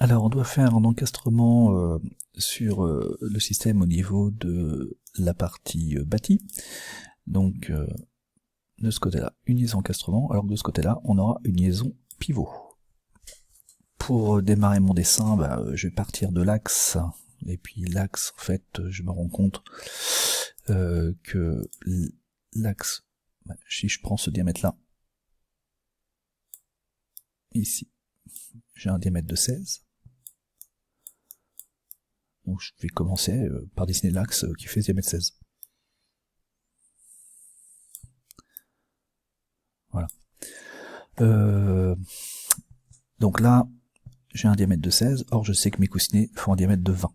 Alors, on doit faire un encastrement sur le système au niveau de la partie bâtie. Donc, de ce côté-là, une liaison encastrement, alors que de ce côté-là, on aura une liaison pivot. Pour démarrer mon dessin, je vais partir de l'axe, et puis l'axe, en fait, je me rends compte que l'axe, si je prends ce diamètre-là, ici, j'ai un diamètre de 16. Donc je vais commencer par dessiner l'axe qui fait ce diamètre 16. Voilà. Donc là, j'ai un diamètre de 16, or je sais que mes coussinets font un diamètre de 20.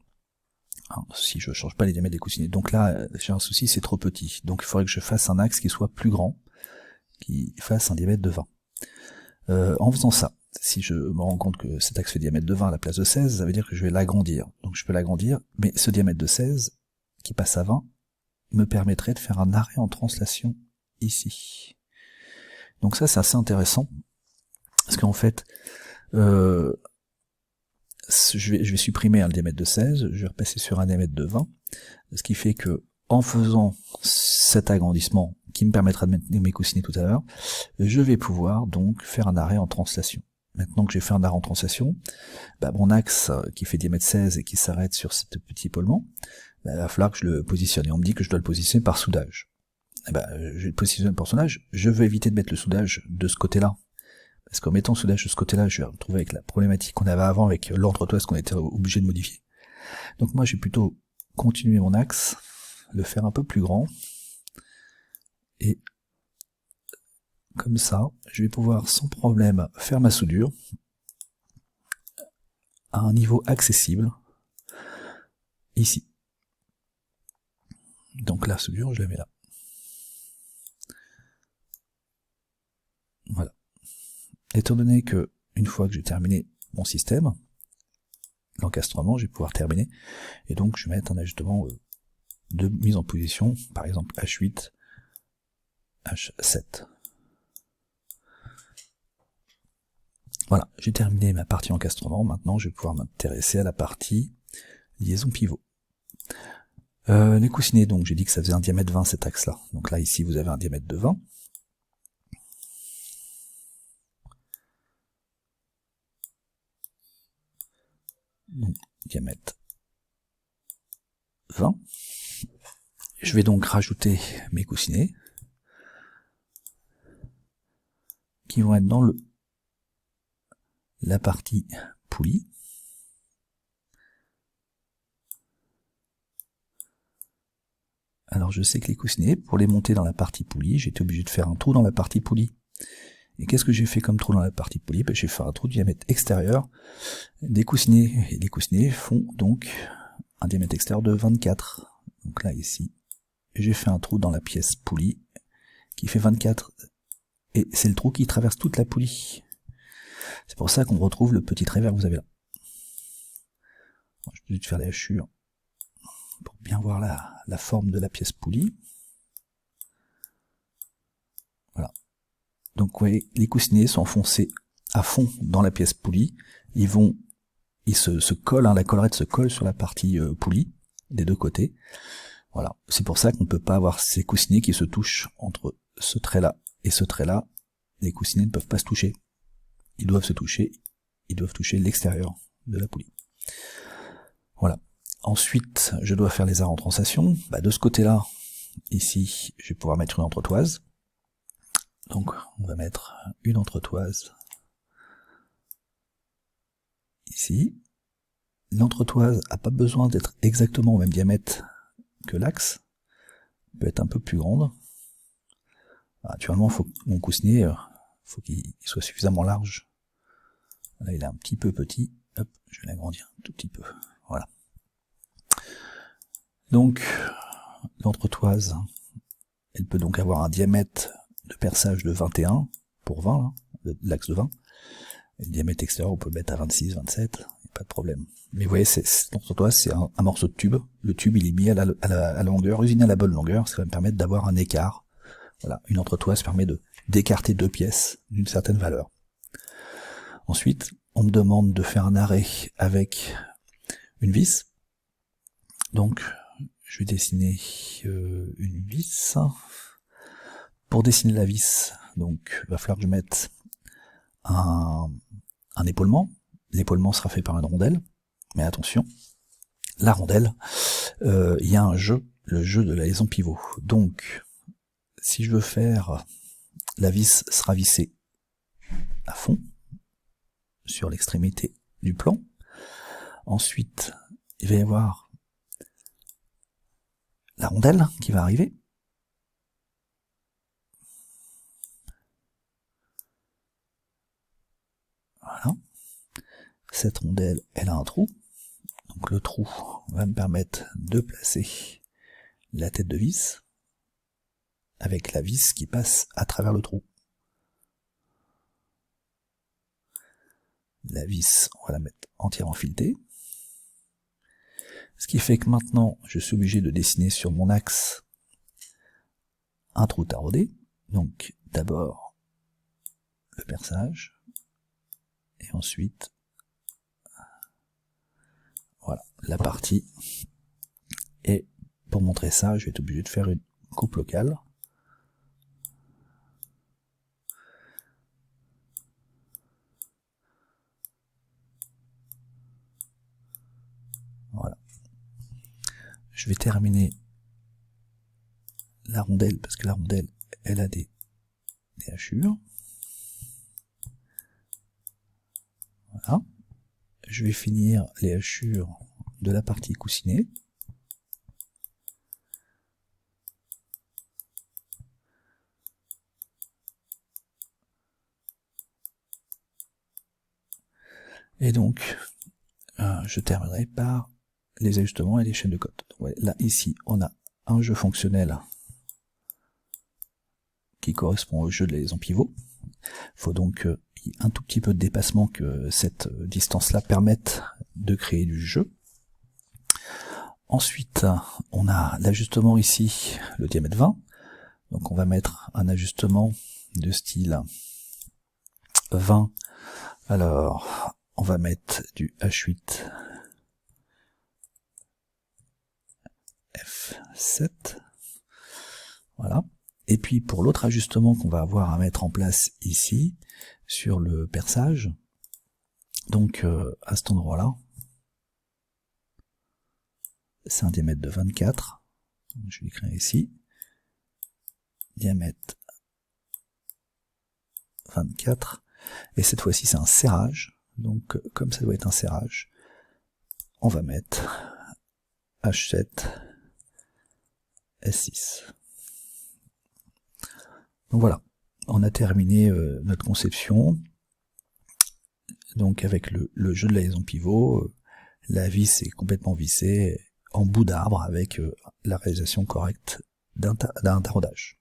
Alors, si je ne change pas les diamètres des coussinets. Donc là, j'ai un souci, c'est trop petit. Donc il faudrait que je fasse un axe qui soit plus grand, qui fasse un diamètre de 20. En faisant ça, si je me rends compte que cet axe fait diamètre de 20 à la place de 16, ça veut dire que je vais l'agrandir. Donc je peux l'agrandir, mais ce diamètre de 16, qui passe à 20, me permettrait de faire un arrêt en translation ici. Donc ça, c'est assez intéressant, parce qu'en fait, je vais supprimer le diamètre de 16, je vais repasser sur un diamètre de 20, ce qui fait que, en faisant cet agrandissement, qui me permettra de mettre mes coussinets tout à l'heure, je vais pouvoir donc faire un arrêt en translation. Maintenant que j'ai fait un arrêt en translation, mon axe qui fait diamètre 16 et qui s'arrête sur ce petit épaulement, il va falloir que je le positionne. Et on me dit que je dois le positionner par soudage. Je vais le positionner par soudage, je vais éviter de mettre le soudage de ce côté-là. Parce qu'en mettant le soudage de ce côté-là, je vais me retrouver avec la problématique qu'on avait avant avec l'entretoise qu'on était obligé de modifier. Donc moi, je vais plutôt continuer mon axe, le faire un peu plus grand, et comme ça, je vais pouvoir sans problème faire ma soudure à un niveau accessible, ici. Donc la soudure, je la mets là. Voilà. Étant donné que, une fois que j'ai terminé mon système, l'encastrement, je vais pouvoir terminer, et donc je vais mettre un ajustement de mise en position, par exemple H8, H7. Voilà, j'ai terminé ma partie encastrement, maintenant je vais pouvoir m'intéresser à la partie liaison pivot. Les coussinets, donc j'ai dit que ça faisait un diamètre 20 cet axe-là, donc là ici vous avez un diamètre de 20. Donc, diamètre 20. Je vais donc rajouter mes coussinets, qui vont être dans la partie poulie. Alors je sais que les coussinets, pour les monter dans la partie poulie, j'ai été obligé de faire un trou dans la partie poulie. Et qu'est-ce que j'ai fait comme trou dans la partie poulie? J'ai fait un trou de diamètre extérieur des coussinets. Et les coussinets font donc un diamètre extérieur de 24. Donc là, ici, j'ai fait un trou dans la pièce poulie qui fait 24. Et c'est le trou qui traverse toute la poulie. C'est pour ça qu'on retrouve le petit travers que vous avez là. Alors, je vais juste faire les hachures pour bien voir la forme de la pièce poulie. Voilà. Donc vous voyez, les coussinets sont enfoncés à fond dans la pièce poulie. Ils se collent, la collerette se colle sur la partie poulie des deux côtés. Voilà. C'est pour ça qu'on ne peut pas avoir ces coussinets qui se touchent entre ce trait-là et ce trait-là. Les coussinets ne peuvent pas se toucher. Ils doivent se toucher. Ils doivent toucher l'extérieur de la poulie. Voilà. Ensuite, je dois faire les arrêts en translation. De ce côté-là, ici, je vais pouvoir mettre une entretoise. Donc, on va mettre une entretoise ici. L'entretoise n'a pas besoin d'être exactement au même diamètre que l'axe. Elle peut être un peu plus grande. Naturellement, mon coussinet, faut qu'il soit suffisamment large. Là, il est un petit peu petit. Hop, je vais l'agrandir un tout petit peu. Voilà. Donc, l'entretoise, elle peut donc avoir un diamètre de perçage de 21 pour 20, là, l'axe de 20. Et le diamètre extérieur, on peut le mettre à 26, 27, pas de problème. Mais vous voyez, l'entretoise, c'est un morceau de tube. Le tube, il est mis à la longueur, usiné à la bonne longueur, ça va me permettre d'avoir un écart. Voilà, une entretoise permet d'écarter deux pièces d'une certaine valeur. Ensuite, on me demande de faire un arrêt avec une vis. Donc, je vais dessiner une vis. Pour dessiner la vis, donc, il va falloir que je mette un épaulement. L'épaulement sera fait par une rondelle, mais attention, la rondelle, il y a un jeu, le jeu de la liaison pivot. Donc, si je veux faire, la vis sera vissée à fond, sur l'extrémité du plan. Ensuite, il va y avoir la rondelle qui va arriver. Voilà. Cette rondelle, elle a un trou. Donc le trou va me permettre de placer la tête de vis avec la vis qui passe à travers le trou. La vis, on va la mettre entièrement filetée. Ce qui fait que maintenant, je suis obligé de dessiner sur mon axe un trou taraudé. Donc d'abord le perçage, et ensuite voilà la partie. Et pour montrer ça, je vais être obligé de faire une coupe locale. Voilà. Je vais terminer la rondelle, parce que la rondelle, elle a des hachures. Voilà. Je vais finir les hachures de la partie coussinée. Et donc, je terminerai par les ajustements et les chaînes de côte. Ouais, là, ici, on a un jeu fonctionnel qui correspond au jeu de la liaison pivot. Il faut donc un tout petit peu de dépassement que cette distance-là permette de créer du jeu. Ensuite, on a l'ajustement ici, le diamètre 20. Donc on va mettre un ajustement de style 20. Alors, on va mettre du H8 F7. Voilà. Et puis pour l'autre ajustement qu'on va avoir à mettre en place ici, sur le perçage, donc à cet endroit-là, c'est un diamètre de 24. Je vais l'écrire ici. Diamètre 24. Et cette fois-ci, c'est un serrage. Donc, comme ça doit être un serrage, on va mettre H7 S6. Donc voilà, on a terminé notre conception. Donc avec le jeu de la liaison pivot, la vis est complètement vissée en bout d'arbre avec la réalisation correcte d'un taraudage.